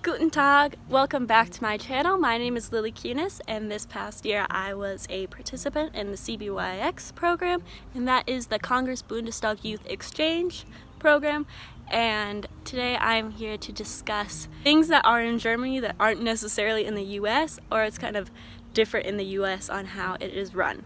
Guten Tag! Welcome back to my channel. My name is Lily Kunis, and this past year I was a participant in the Cbyx program, and that is the Congress Bundestag Youth Exchange program. And today I'm here to discuss things that are in Germany that aren't necessarily in the US, or it's kind of different in the US on how it is run.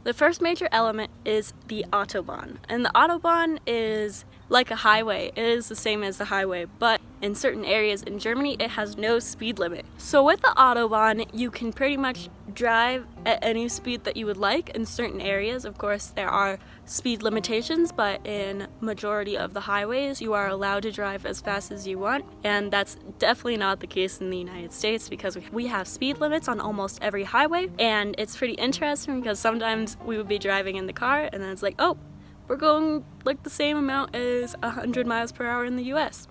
The first major element is the Autobahn, and the Autobahn is like a highway. It is the same as the highway, but in certain areas in Germany it has no speed limit. So with the Autobahn you can pretty much drive at any speed that you would like. In certain areas, of course, there are speed limitations, but in majority of the highways you are allowed to drive as fast as you want, and that's definitely not the case in the United States because we have speed limits on almost every highway. And it's pretty interesting because sometimes we would be driving in the car and then it's like, oh, we're going like the same amount as 100 miles per hour in the US.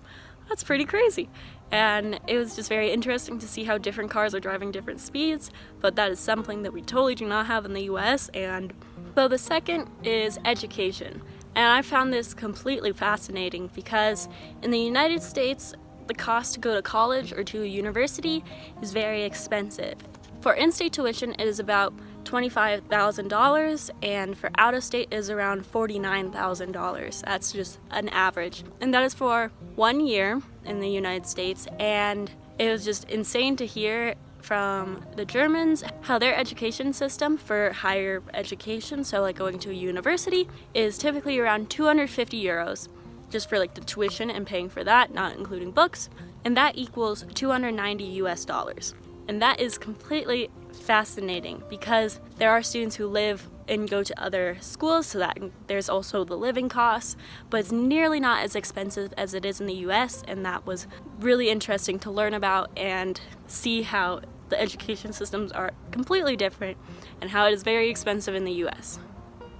That's pretty crazy. And it was just very interesting to see how different cars are driving different speeds, but that is something that we totally do not have in the US. And so the second is education. And I found this completely fascinating because in the United States, the cost to go to college or to a university is very expensive. For in-state tuition, it is about $25,000, and for out-of-state is around $49,000. That's just an average. And that is for 1 year in the United States, and it was just insane to hear from the Germans how their education system for higher education, so like going to a university, is typically around 250 euros just for like the tuition and paying for that, not including books, and that equals 290 US dollars. And that is completely fascinating because there are students who live and go to other schools, so that there's also the living costs, but it's nearly not as expensive as it is in the US, and that was really interesting to learn about and see how the education systems are completely different and how it is very expensive in the US.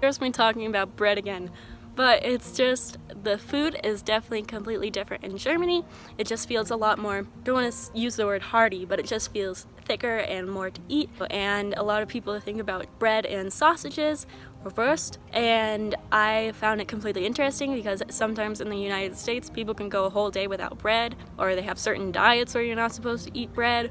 Here's me talking about bread again. But it's just, the food is definitely completely different in Germany. It just feels a lot more, I don't want to use the word hearty, but it just feels thicker and more to eat. And a lot of people think about bread and sausages or wurst, and I found it completely interesting because sometimes in the United States people can go a whole day without bread, or they have certain diets where you're not supposed to eat bread.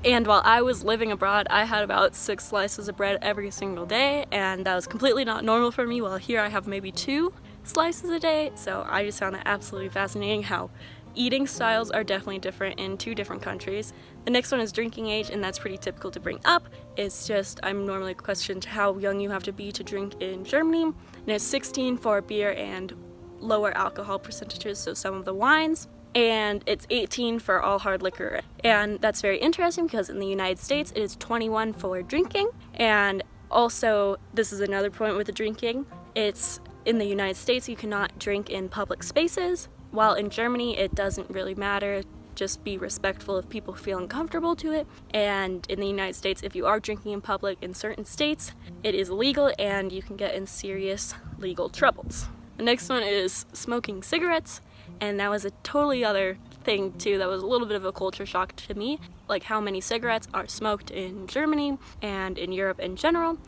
And while I was living abroad, I had about 6 slices of bread every single day, and that was completely not normal for me, while here I have maybe 2 slices a day. So I just found it absolutely fascinating how eating styles are definitely different in 2 different countries. The next one is drinking age, and that's pretty typical to bring up. It's just, I'm normally questioned how young you have to be to drink in Germany, and it's 16 for beer and lower alcohol percentages, so some of the wines, and it's 18 for all hard liquor. And that's very interesting because in the United States it is 21 for drinking. And also, this is another point with the drinking, it's in the United States you cannot drink in public spaces, while in Germany it doesn't really matter, just be respectful if people feel uncomfortable to it. And in the United States, if you are drinking in public in certain states, it is illegal and you can get in serious legal troubles. The next one is smoking cigarettes, and that was a totally other thing too. That was a little bit of a culture shock to me, like how many cigarettes are smoked in Germany and in Europe in general.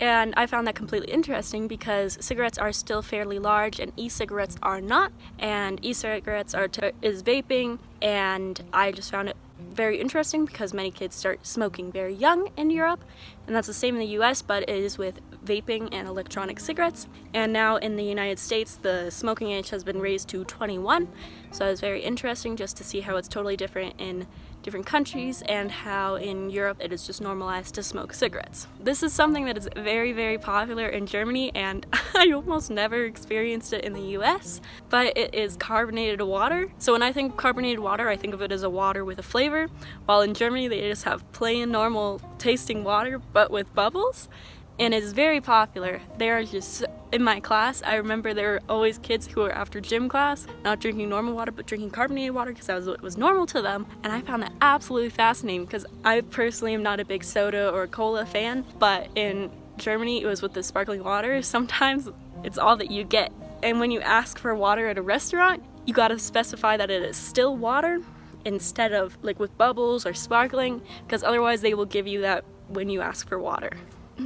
And I found that completely interesting because cigarettes are still fairly large and e-cigarettes are not, and e-cigarettes is vaping, and I just found it very interesting because many kids start smoking very young in Europe, and that's the same in the US, but it is with vaping and electronic cigarettes. And now in the United States the smoking age has been raised to 21, so it's very interesting just to see how it's totally different in different countries and how in Europe it is just normalized to smoke cigarettes. This is something that is very, very popular in Germany, and I almost never experienced it in the US, but it is carbonated water. So when I think carbonated water, I think of it as a water with a flavor, while in Germany they just have plain normal tasting water but with bubbles. And it's very popular. They are just, in my class, I remember there were always kids who were after gym class not drinking normal water but drinking carbonated water because that was what was normal to them. And I found that absolutely fascinating because I personally am not a big soda or cola fan, but in Germany it was with the sparkling water. Sometimes it's all that you get, and when you ask for water at a restaurant you gotta specify that it is still water instead of like with bubbles or sparkling, because otherwise they will give you that when you ask for water.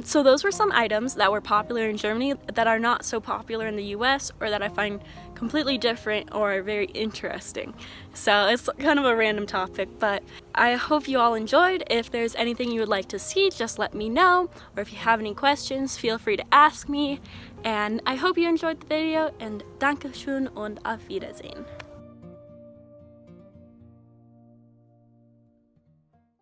So those were some items that were popular in Germany that are not so popular in the US, or that I find completely different or very interesting. So it's kind of a random topic, but I hope you all enjoyed. If there's anything you would like to see, just let me know, or if you have any questions, feel free to ask me. And I hope you enjoyed the video, and Dankeschön und auf Wiedersehen.